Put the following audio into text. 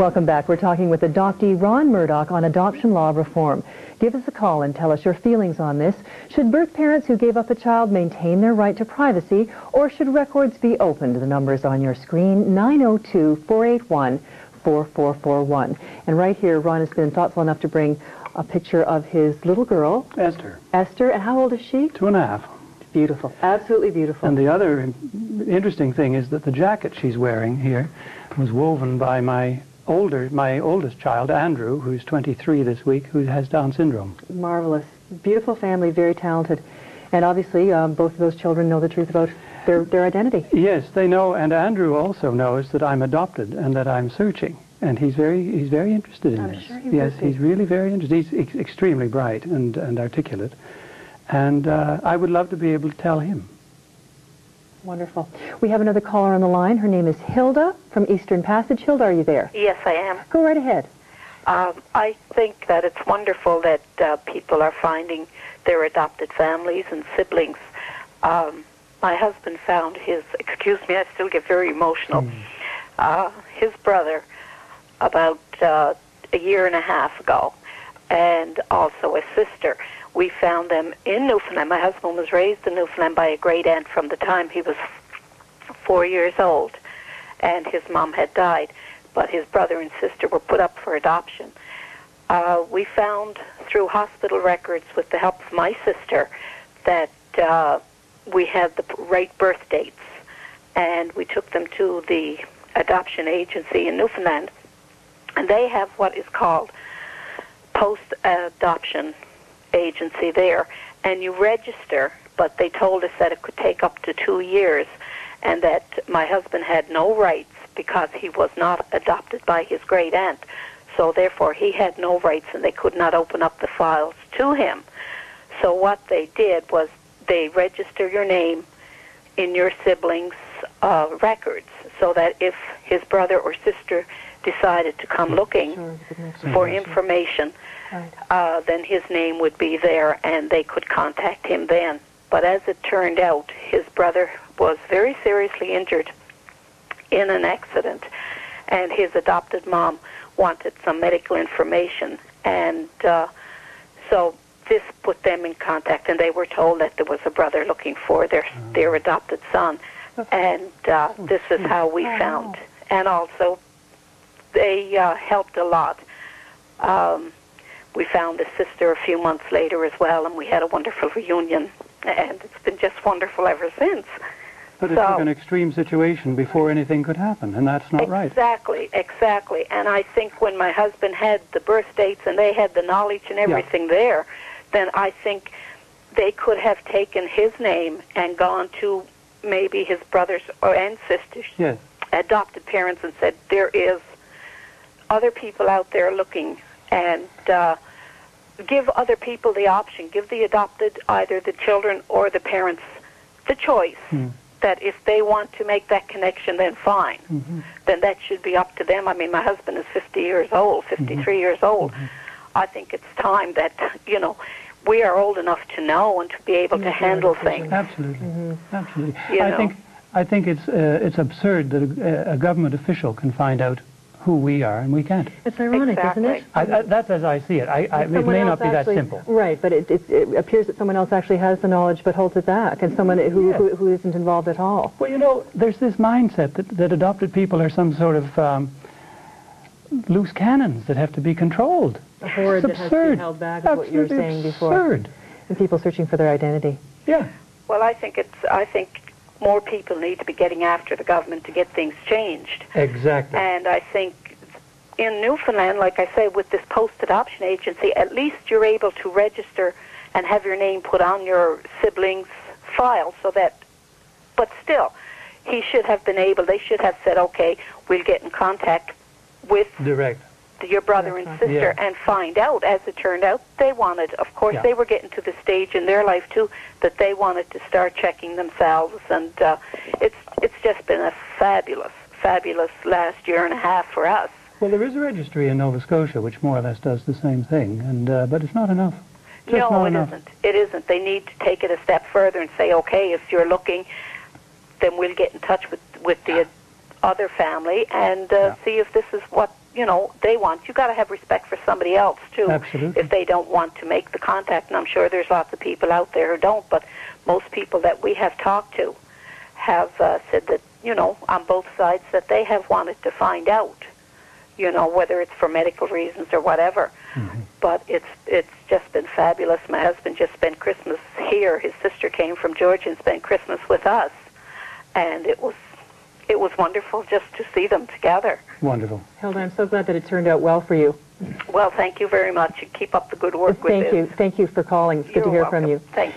Welcome back. We're talking with adoptee Ron Murdock on adoption law reform. Give us a call and tell us your feelings on this. Should birth parents who gave up a child maintain their right to privacy, or should records be opened? The number is on your screen, 902-481-4441. And right here, Ron has been thoughtful enough to bring a picture of his little girl. Esther. Esther, and how old is she? 2.5. Beautiful, absolutely beautiful. And the other interesting thing is that the jacket she's wearing here was woven by my oldest child, Andrew, who's 23 this week, who has Down syndrome. Marvelous. Beautiful family, very talented. And obviously, both of those children know the truth about their identity. Yes, they know, and Andrew also knows that I'm adopted and that I'm searching. And he's very interested in this. Sure he yes, would be. he's really very interested. He's extremely bright and articulate. And I would love to be able to tell him. Wonderful. We have another caller on the line. Her name is Hilda from Eastern Passage. Hilda, are you there? Yes, I am. Go right ahead. I think that it's wonderful that people are finding their adopted families and siblings. My husband found his, excuse me, I still get very emotional, his brother about a year and a half ago, and also a sister. We found them in Newfoundland. My husband was raised in Newfoundland by a great aunt from the time he was 4 years old, and his mom had died, but his brother and sister were put up for adoption. We found through hospital records, with the help of my sister, that we had the right birth dates, and we took them to the adoption agency in Newfoundland, and they have what is called post-adoption agency there, and you register, but they told us that it could take up to 2 years, and that my husband had no rights because he was not adopted by his great aunt, so therefore he had no rights and they could not open up the files to him. So what they did was they register your name in your siblings' records, so that if his brother or sister decided to come looking for information, then his name would be there and they could contact him then. But as it turned out, his brother was very seriously injured in an accident, and his adopted mom wanted some medical information, and so this put them in contact, and they were told that there was a brother looking for their adopted son, and this is how we found. And also, they helped a lot. We found a sister a few months later as well, and we had a wonderful reunion, and it's been just wonderful ever since. But it took an extreme situation before anything could happen, and that's not right. Exactly. And I think when my husband had the birth dates and they had the knowledge and everything there, then I think they could have taken his name and gone to maybe his brothers and sisters, adopted parents, and said, there is other people out there looking, and give other people the option, give the adopted, either the children or the parents, the choice. That if they want to make that connection, then fine. Then that should be up to them. I mean, my husband is 50 years old, 53 years old. I think it's time that, we are old enough to know and to be able to handle things. Absolutely. Absolutely. I think it's absurd that a government official can find out who we are and we can't. It's ironic, isn't it? That's as I see it. It may not be that simple. Right, but it appears that someone else actually has the knowledge but holds it back, and someone who isn't involved at all. Well, there's this mindset that adopted people are some sort of loose cannons that have to be controlled. A horde that has to be held back, is what you were saying before. Absurd. And people searching for their identity. Yeah. Well, I think more people need to be getting after the government to get things changed. Exactly. And I think in Newfoundland, like I say, with this post-adoption agency, at least you're able to register and have your name put on your siblings' file, so that, but still, they should have said, okay, we'll get in contact with your brother and sister and find out. As it turned out, they wanted, of course, they were getting to the stage in their life too that they wanted to start checking themselves, and it's just been a fabulous last year and a half for us. Well, there is a registry in Nova Scotia which more or less does the same thing, and but it's not enough. It isn't. They need to take it a step further and say, okay, if you're looking, then we'll get in touch with the other family and see if this is what they want. You got to have respect for somebody else too. Absolutely. If they don't want to make the contact, and I'm sure there's lots of people out there who don't, but most people that we have talked to have said that, on both sides, that they have wanted to find out, whether it's for medical reasons or whatever. Mm-hmm. But it's just been fabulous. My husband just spent Christmas here. His sister came from Georgia and spent Christmas with us, and it was wonderful just to see them together. Wonderful. Hilda, I'm so glad that it turned out well for you. Well, thank you very much, and keep up the good work with this. Thank you for calling. It's good to hear from you. Thank you.